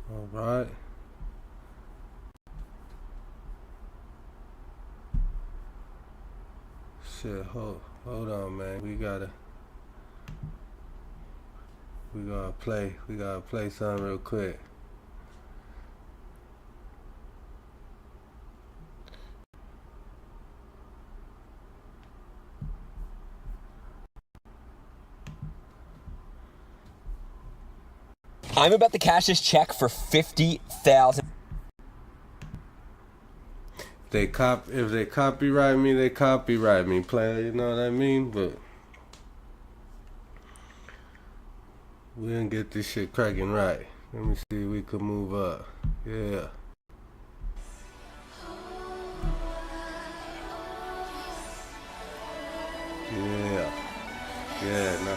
All right. Shit, hold on, man. We gotta play something real quick. I'm about to cash this check for $50,000. If they copyright me, they copyright me, player. You know what I mean? But we didn't get this shit cracking right. Let me see if we could move up. Yeah. Yeah, no.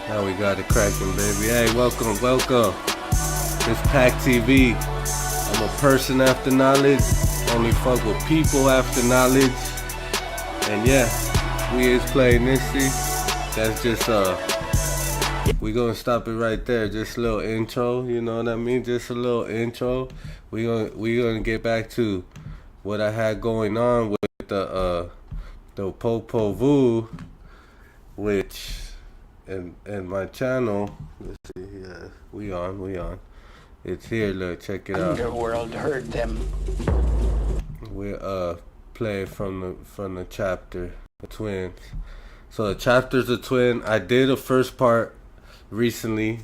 Now we got it cracking, baby. Hey, welcome. It's PAKKTV. I'm a person after knowledge. Only fuck with people after knowledge. And yeah, we is playing this shit. That's just we gonna stop it right there. Just a little intro, you know what I mean? Just a little intro. We gonna get back to what I had going on with the Popo Vu, which and my channel. Let's see, yeah, we on. It's here. Look, check it out. Underworld heard them. We're play from the chapter, the twins. So the chapter's a twin. I did a first part recently.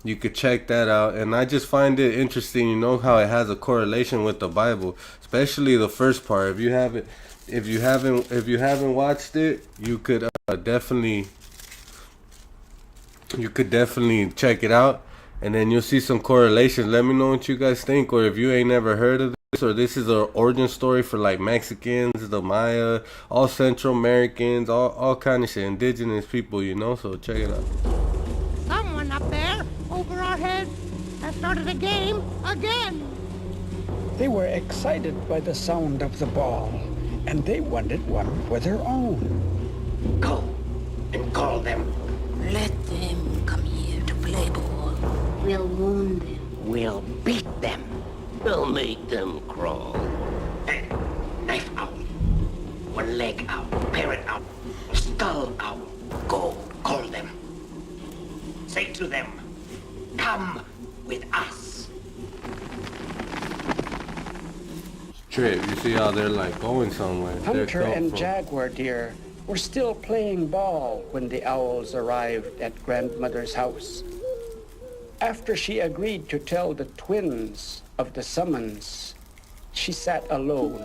You could check that out, and I just find it interesting. You know how it has a correlation with the Bible, especially the first part. If you haven't watched it, you could definitely check it out, and then you'll see some correlations. Let me know what you guys think, or if you ain't never heard of this, or this is an origin story for like Mexicans, the Maya, all Central Americans, all kind of shit, indigenous people, you know. So check it out. Someone up there, over our heads, has started a game again. They were excited by the sound of the ball, and they wanted one for their own. Go and call them. Let them come here to play ball. We'll wound them. We'll beat them. We'll make them crawl. Hey, knife out. One leg out. Parrot out. Skull out. Go call them. Say to them, come with us. Trip, you see how they're like going somewhere. Hunter and Jaguar Deer were still playing ball when the owls arrived at grandmother's house. After she agreed to tell the twins of the summons, she sat alone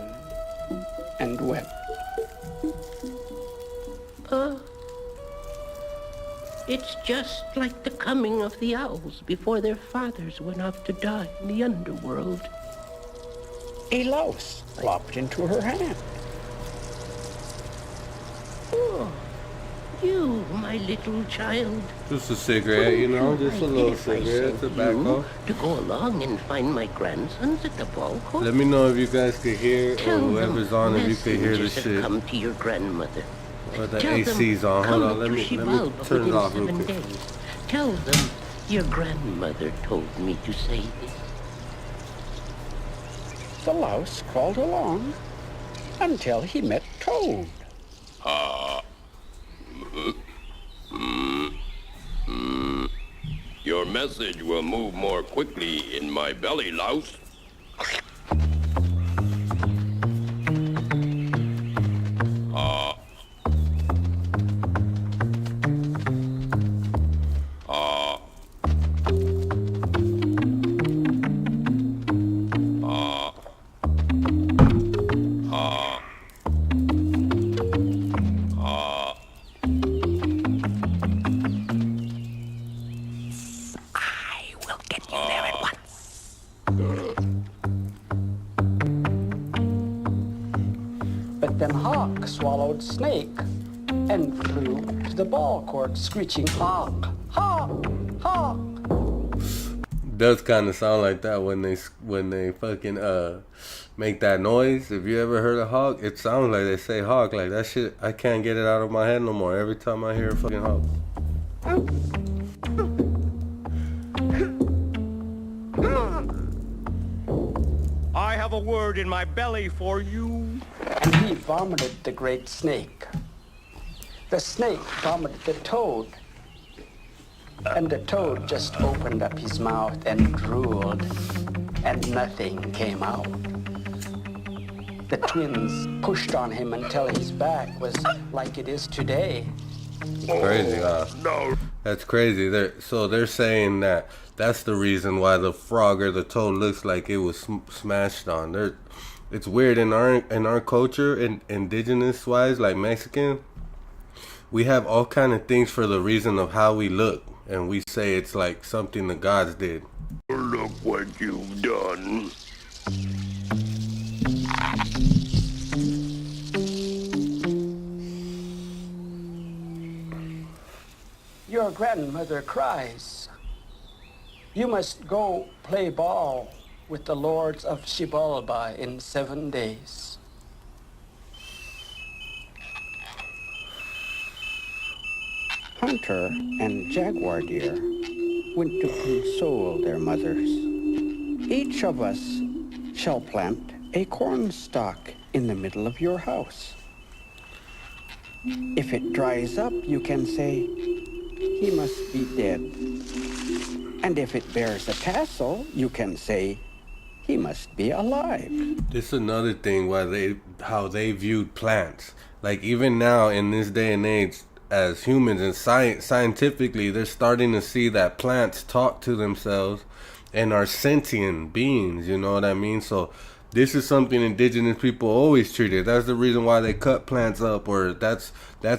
and wept. It's just like the coming of the owls before their fathers went off to die in the underworld. A louse flopped into her hand. Oh, you, my little child. Just a cigarette, you know, just a little cigarette, tobacco. To go along and find my grandsons at the ball court. Let me know if you guys could hear, or whoever's on, if you could hear the shit. Come to your grandmother. Or the AC's on. Hold on, let me turn it off real quick. Tell them your grandmother told me to say this. The louse crawled along until he met Toad. Your message will move more quickly in my belly, louse. But then Hawk swallowed Snake and flew to the ball court screeching, Hawk, Hawk, Hawk. Does kind of sound like that when they fucking make that noise. If you ever heard a hawk, it sounds like they say hawk. Like that shit, I can't get it out of my head no more. Every time I hear a fucking hawk. I have a word in my belly for you. And he vomited the great snake. The snake vomited the toad. And the toad just opened up his mouth and drooled, and nothing came out. The twins pushed on him until his back was like it is today. Crazy, huh? No. That's crazy. They're saying that that's the reason why the frog or the toad looks like it was smashed on. It's weird in our culture, indigenous wise, like Mexican. We have all kind of things for the reason of how we look, and we say it's like something the gods did. Look what you've done. Your grandmother cries. You must go play ball with the lords of Xibalba in 7 days. Hunter and jaguar deer went to console their mothers. Each of us shall plant a corn stalk in the middle of your house. If it dries up, you can say, he must be dead. And if it bears a tassel, you can say, he must be alive. This is another thing how they viewed plants. Like even now in this day and age, as humans and scientifically, they're starting to see that plants talk to themselves and are sentient beings, you know what I mean? So this is something indigenous people always treated. That's the reason why they cut plants up, or that's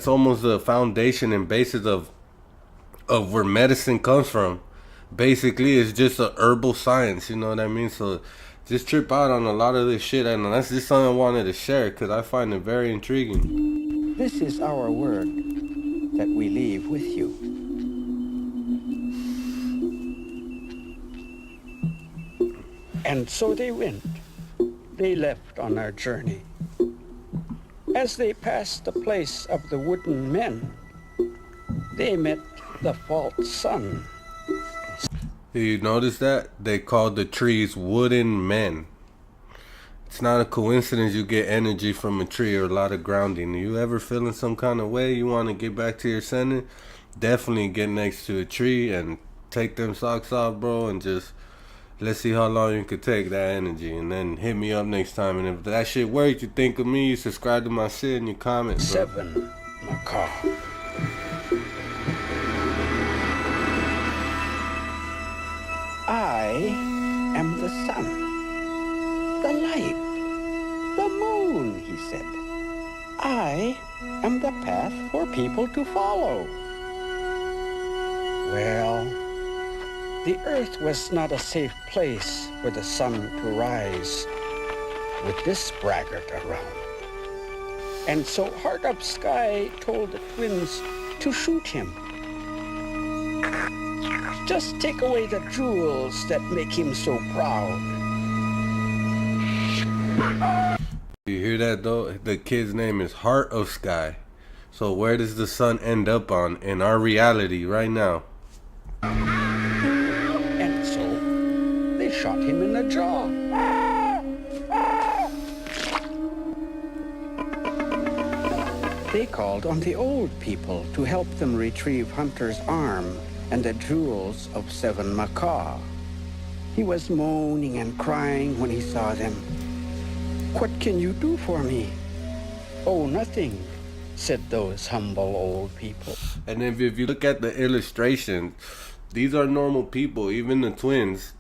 almost the foundation and basis of where medicine comes from. Basically, it's just a herbal science, you know what I mean? So just trip out on a lot of this shit, and that's just something I wanted to share because I find it very intriguing. This is our word that we leave with you. And so they went. They left on our journey. As they passed the place of the wooden men, they met the false sun. Did you notice that? They called the trees wooden men. It's not a coincidence you get energy from a tree or a lot of grounding. You ever feeling some kind of way, you want to get back to your center? Definitely get next to a tree and take them socks off, bro, and just let's see how long you could take that energy. And then hit me up next time. And if that shit worked, you think of me, you subscribe to my shit and you comment, bro. 7 macaw. I am the sun, the light, the moon, he said. I am the path for people to follow. Well, the earth was not a safe place for the sun to rise with this braggart around. And so Heart Up Sky told the twins to shoot him. Just take away the jewels that make him so proud. You hear that though? The kid's name is Heart of Sky. So where does the sun end up on in our reality right now? And so they shot him in the jaw. They called on the old people to help them retrieve Hunter's arm and the jewels of 7 macaw. He was moaning and crying when he saw them. What can you do for me? Oh, nothing, said those humble old people. And if you look at the illustration, these are normal people, even the twins.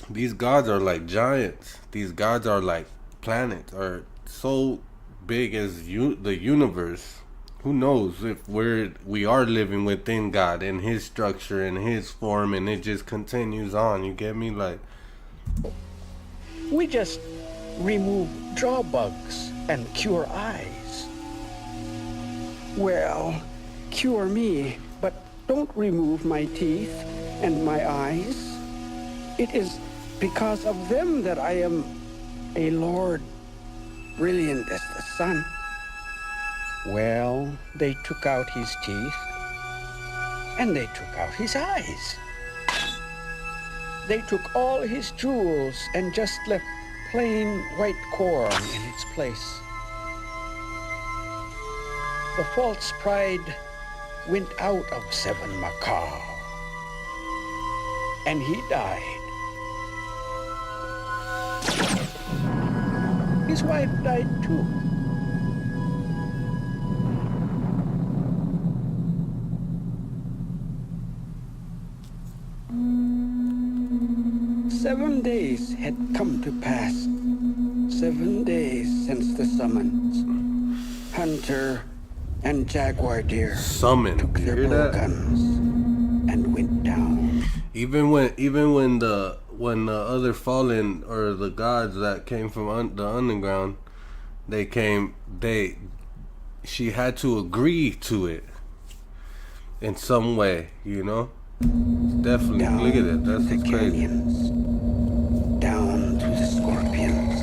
These gods are like giants. These gods are like planets, are so big as the universe. Who knows if we are living within God and his structure and his form, and it just continues on, you get me? Like, we just remove jaw bugs and cure eyes. Well, cure me, but don't remove my teeth and my eyes. It is because of them that I am a lord, brilliant as the sun. Well, they took out his teeth, and they took out his eyes. They took all his jewels and just left plain white corn in its place. The false pride went out of Seven Macaw, and he died. His wife died too. Seven days had come to pass. 7 days since the summons. Hunter and jaguar deer took their bow guns and went down. Even when the other fallen or the gods that came from the underground, she had to agree to it in some way, you know. Definitely, Down look at it. That's the crazy. canyons, down through the scorpions,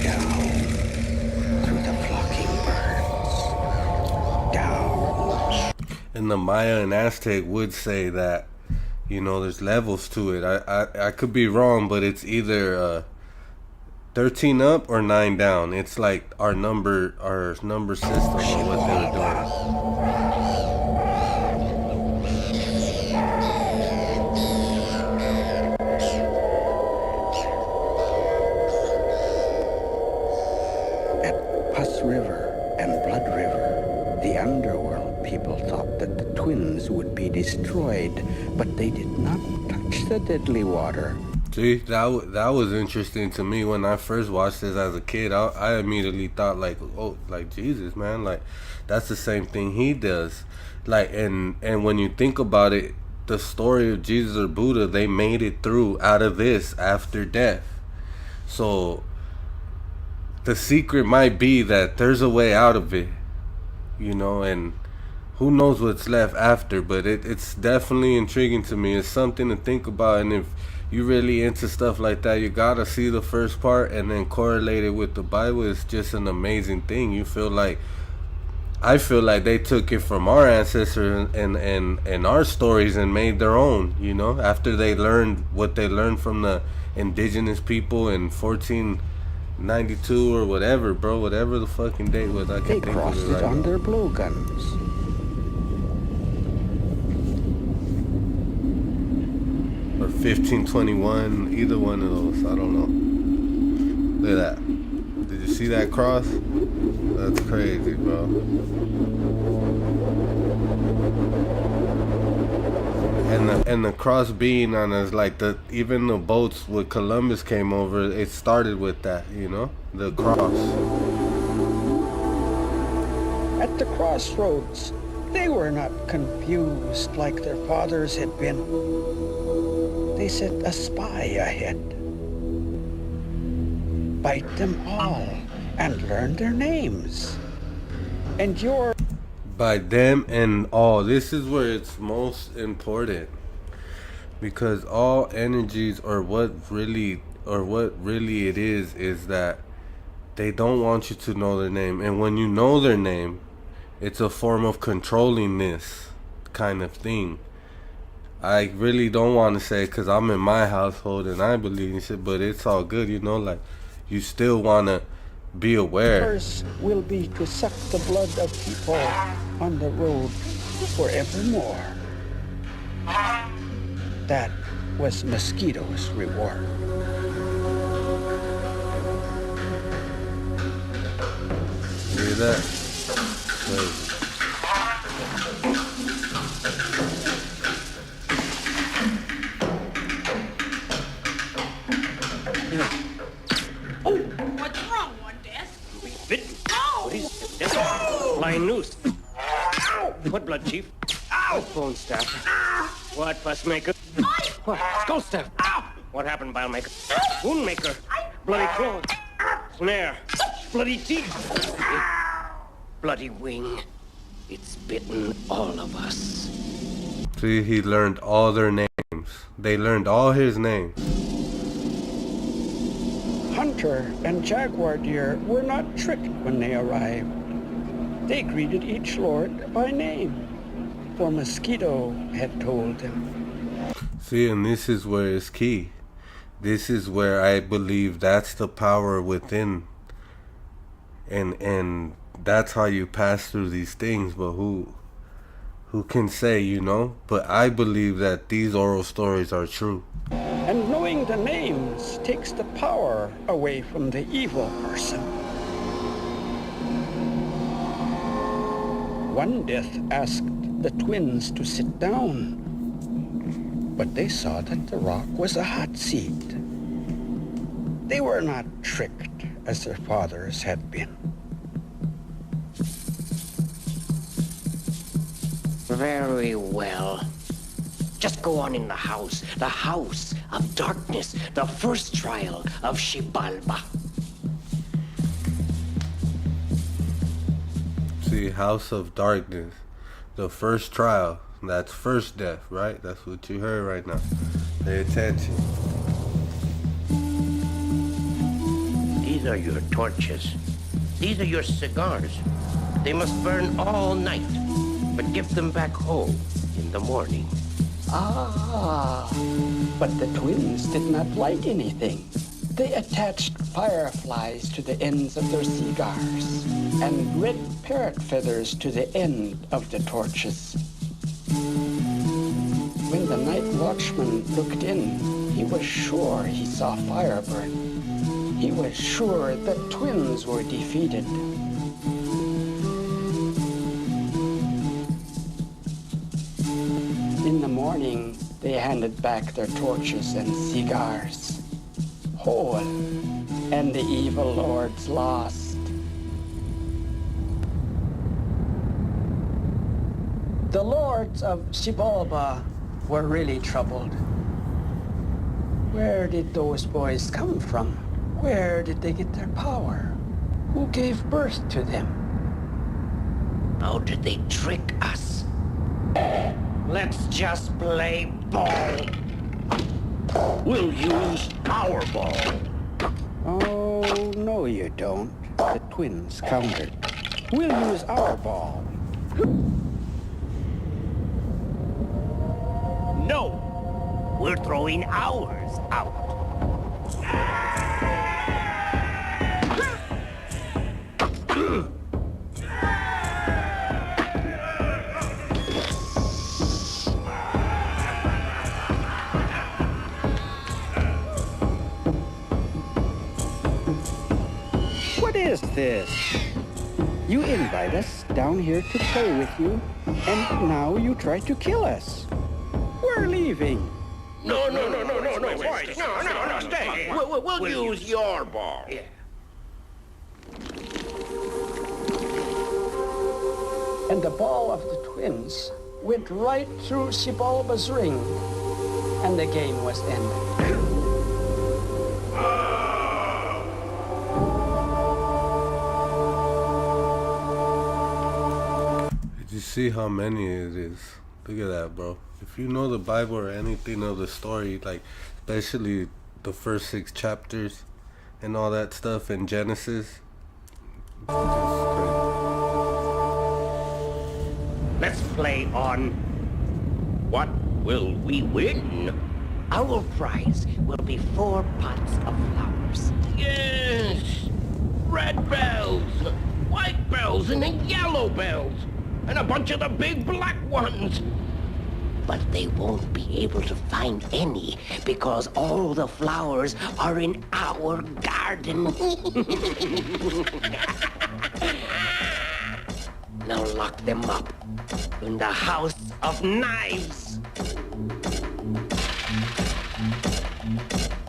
down through the flocking birds, down. And the Maya and Aztec would say that, you know, there's levels to it. I could be wrong, but it's either 13 up or 9 down. It's like our number system or what they were doing. River and Blood River, the underworld people thought that the twins would be destroyed, but they did not touch the deadly water. See, that was interesting to me when I first watched this as a kid. I immediately thought like, oh, like Jesus, man, like that's the same thing he does. Like, and when you think about it, the story of Jesus or Buddha, they made it through out of this after death. So the secret might be that there's a way out of it, you know, and who knows what's left after, but it's definitely intriguing to me. It's something to think about, and if you're really into stuff like that, you gotta see the first part and then correlate it with the Bible. It's just an amazing thing. I feel like they took it from our ancestors and our stories and made their own, you know, after they learned what they learned from the indigenous people in 1492 or whatever, bro, whatever the fucking date was. I can't They think crossed of it it right on now. their blowguns. Or 1521, either one of those. I don't know. Look at that. Did you see that cross? That's crazy, bro. And the cross being on us, like even the boats when Columbus came over, it started with that, you know, the cross. At the crossroads, they were not confused like their fathers had been. They set a spy ahead. Bite them all and learn their names. And your By them and all. This is where it's most important, because all energies or what really it is that they don't want you to know their name. And when you know their name, it's a form of controlling this kind of thing. I really don't want to say, because I'm in my household and I believe in shit, but it's all good, you know, like you still want to be aware. curse will be to suck the blood of people on the road forevermore. That was Mosquito's reward. Hear that? Crazy. What's wrong, one desk? Bitten. What is this? Flying noose. What blood, Chief? Ow! Bone staff. What, fussmaker? What? Skull staff. Ow! What happened, bile maker? Wound maker. Bloody claw. Snare. Bloody teeth. Bloody wing. It's bitten all of us. See, he learned all their names. names. They learned all his names. Hunter and jaguar deer were not tricked when they arrived. They greeted each lord by name, for Mosquito had told them. See, and this is where it's key. This is where I believe that's the power within. And that's how you pass through these things. But who can say, you know? But I believe that these oral stories are true. And knowing the names takes the power away from the evil person. One death asked the twins to sit down, but they saw that the rock was a hot seat. They were not tricked as their fathers had been. Very well. Just go on in the house of darkness, the first trial of Xibalba. See, House of Darkness, the first trial. That's first death, right? That's what you heard right now. Pay attention. These are your torches. These are your cigars. They must burn all night, but give them back home in the morning. Ah, but the twins did not light anything. They attached fireflies to the ends of their cigars and red parrot feathers to the end of the torches. When the night watchman looked in, he was sure he saw fire burn. He was sure the twins were defeated. In the morning, they handed back their torches and cigars, whole, and the evil lords lost. The lords of Xibalba were really troubled. Where did those boys come from? Where did they get their power? Who gave birth to them? How did they trick us? Let's just play ball. We'll use our ball. Oh, no you don't. The twins countered. We'll use our ball. No, we're throwing ours out. What is this? You invite us down here to play with you, and now you try to kill us. We're leaving. No, stay. We'll use your ball. Yeah. And the ball of the twins went right through Xibalba's ring, and the game was ended. Did you see how many it is? Look at that, bro. If you know the Bible or anything of the story, like especially the first 6 chapters and all that stuff in Genesis, it's just crazy. Let's play on what will we win? Our prize will be 4 pots of flowers. Yes! Red bells, white bells, and then yellow bells, and a bunch of the big black ones. But they won't be able to find any because all the flowers are in our garden. Now lock them up in the house of knives.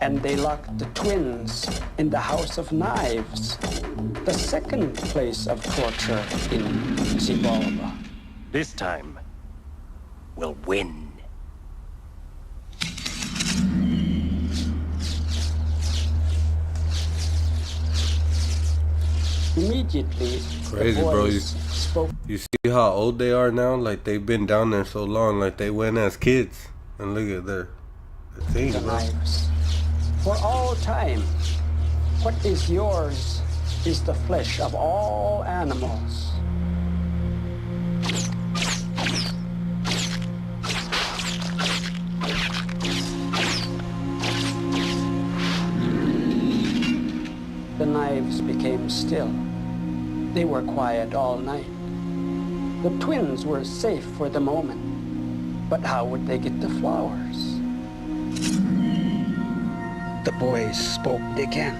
And they locked the twins in the house of knives, the second place of torture in Xibalba. This time, we'll win. Immediately, Crazy, the bro. boys spoke. You see how old they are now? Like they've been down there so long, like they went as kids. And look at their thing, The bro. knives. For all time, what is yours is the flesh of all animals. The knives became still. They were quiet all night. The twins were safe for the moment. But how would they get the flowers? The boys spoke again.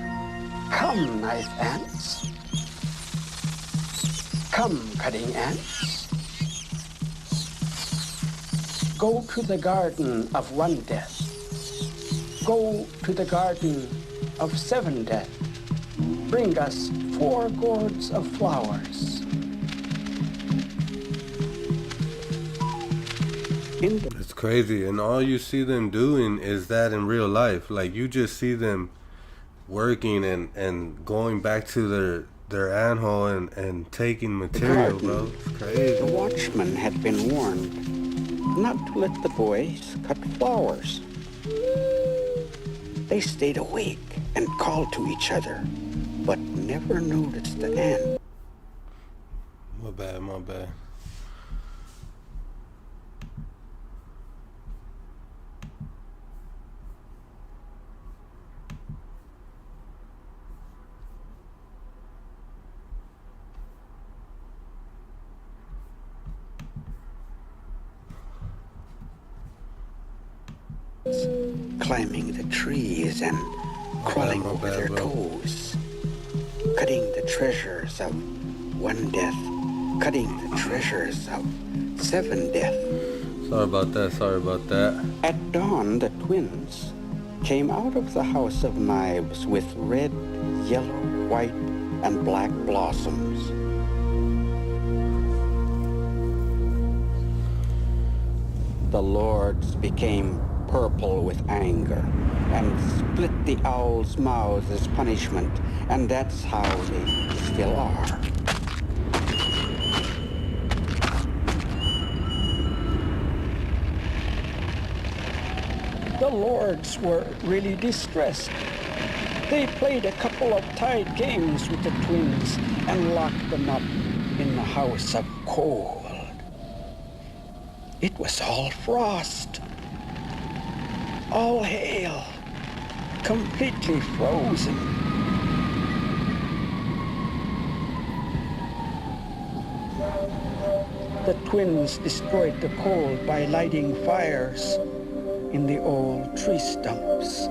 Come, knife ants. Come, cutting ants. Go to the garden of one death. Go to the garden of 7 death. Bring us 4 gourds of flowers. It's crazy, and all you see them doing is that in real life. Like, you just see them working and going back to their anthole and taking material, bro. It's crazy. The watchman had been warned not to let the boys cut flowers. They stayed awake and called to each other, but never noticed the ant. My bad, my bad. Climbing the trees and crawling my over bad, their bro. toes, cutting the treasures of 1 death, cutting the treasures of 7 death. Sorry about that, sorry about that. At dawn, the twins came out of the house of knives with red, yellow, white, and black blossoms. The lords became purple with anger and split the owls' mouths as punishment, and that's how they still are. The lords were really distressed. They played a couple of tied games with the twins and locked them up in the house of cold. It was all frost, all hail, completely frozen. The twins destroyed the cold by lighting fires in the old tree stumps.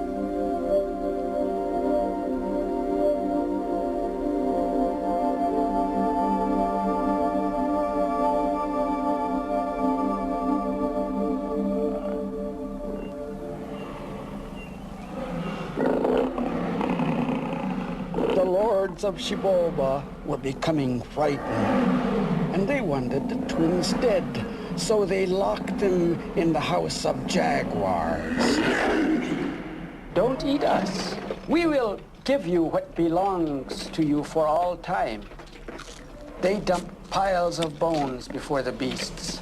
The lords of Shiboba were becoming frightened, and they wanted the twins dead, so they locked them in the house of jaguars. Don't eat us. We will give you what belongs to you for all time. They dumped piles of bones before the beasts.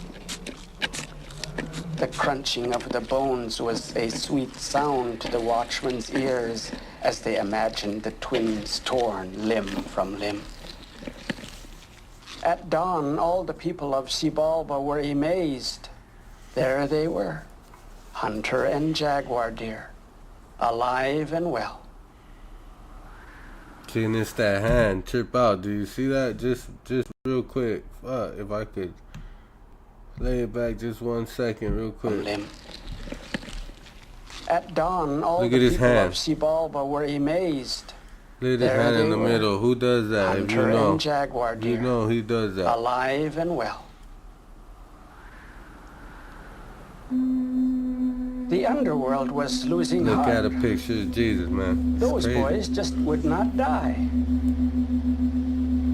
The crunching of the bones was a sweet sound to the watchman's ears as they imagined the twins torn limb from limb. At dawn, all the people of Xibalba were amazed. There they were, hunter and jaguar deer, alive and well. Seeing it's that hand trip out. Do you see that? Just real quick. Fuck, if I could play it back just 1 second, real quick. Limb. At dawn, all Look the at his people hand. of Xibalba were amazed. Look at his There hand in they the were, middle. Who does that? If you hunter know, and jaguar deer, you know he does that. alive and well. The underworld was losing Look heart. at a picture of Jesus, man. It's Those crazy. boys just would not die.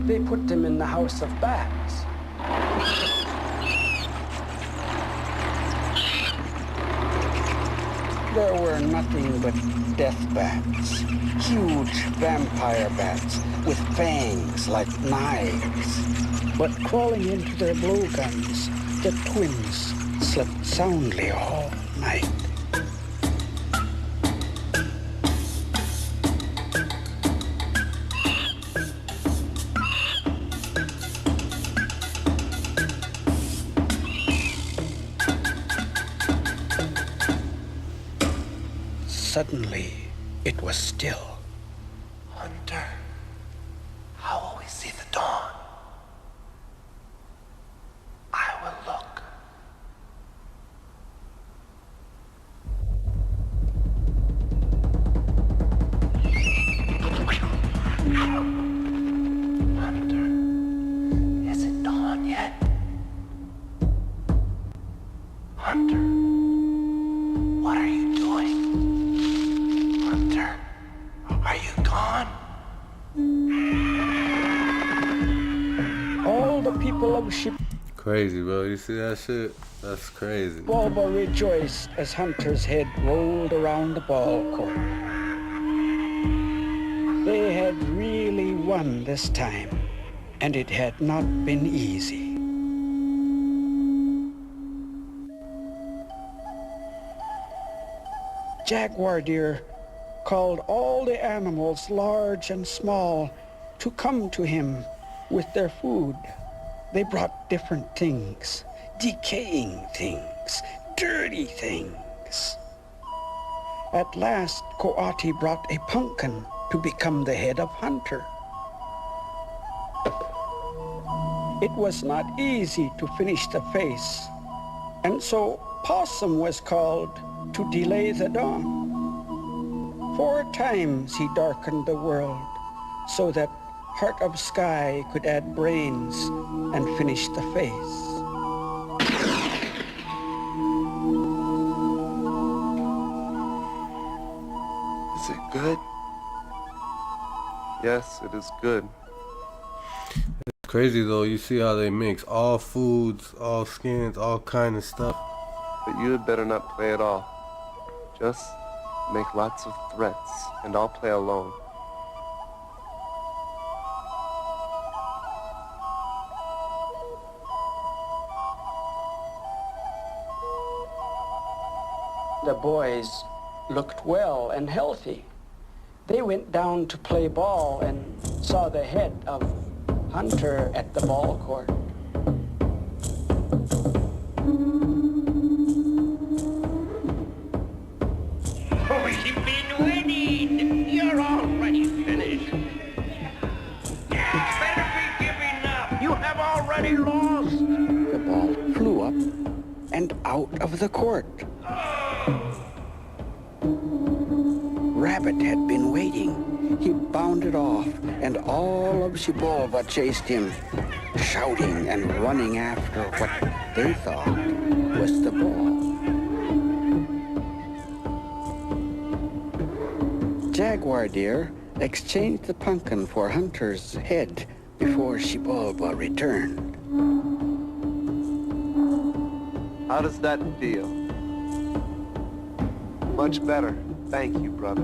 They put them in the house of bats. There were nothing but death bats, huge vampire bats with fangs like knives. But crawling into their blowguns, the twins slept soundly all night. Suddenly, it was still. Hunter, how will we see the dawn? I will look. Hunter, is it dawn yet? Hunter, what are you doing? Hunter, are you gone? All the people of Crazy, bro. You see that shit? That's crazy. Shibalba rejoiced as Hunter's head rolled around the ball court. They had really won this time, and it had not been easy. Jaguar Deer called all the animals, large and small, to come to him with their food. They brought different things, decaying things, dirty things. At last, Coati brought a pumpkin to become the head of Hunter. It was not easy to finish the face, and so Possum was called to delay the dawn. 4 times he darkened the world so that Heart of Sky could add brains and finish the face. Is it good? Yes, it is good. It's crazy though. You see how they mix all foods, all skins, all kind of stuff. But you had better not play at all. Just make lots of threats, and I'll play alone. The boys looked well and healthy. They went down to play ball and saw the head of Hunter at the ball court. We've been winning. You're already finished. Better be giving up. You have already lost. The ball flew up and out of the court. Rabbit had been waiting. He bounded off, and all of Shibalba chased him, shouting and running after what they thought was the ball. Jaguar Deer exchanged the pumpkin for Hunter's head before Shibalba returned. How does that feel? Much better. Thank you, brother.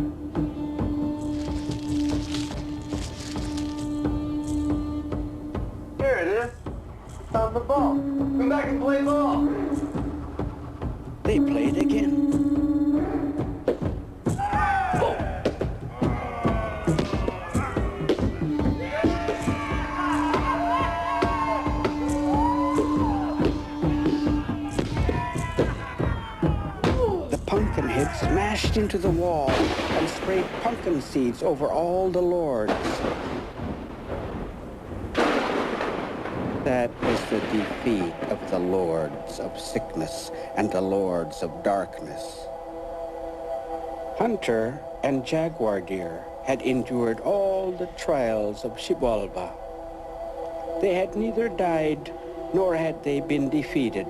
Here it is. Found the ball. Come back and play ball. They played again. Pumpkin head smashed into the wall and sprayed pumpkin seeds over all the lords. That was the defeat of the lords of sickness and the lords of darkness. Hunter and Jaguar Deer had endured all the trials of Shibalba. They had neither died nor had they been defeated.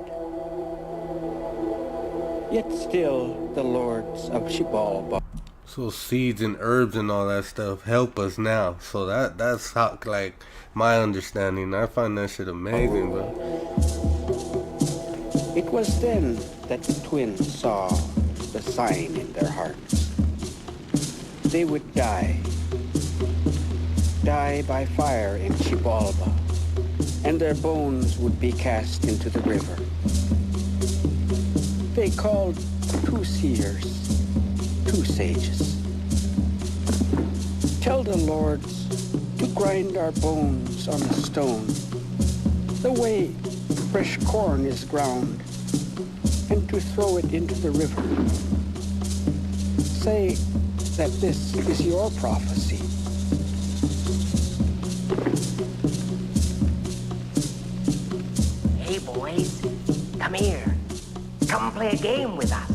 Yet still the lords of Shibalba. So seeds and herbs and all that stuff help us now. So that's how, like, my understanding. I find that shit amazing, bro. It was then that the twins saw the sign in their hearts. They would die by fire in Shibalba, and their bones would be cast into the river. they called two seers, two sages. Tell the lords to grind our bones on a stone, the way fresh corn is ground, and to throw it into the river. Say that this is your prophecy. Hey boys, come here. Come play a game with us.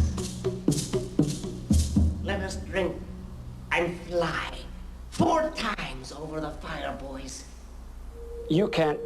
Let us drink and fly 4 times over the fire, boys. You can't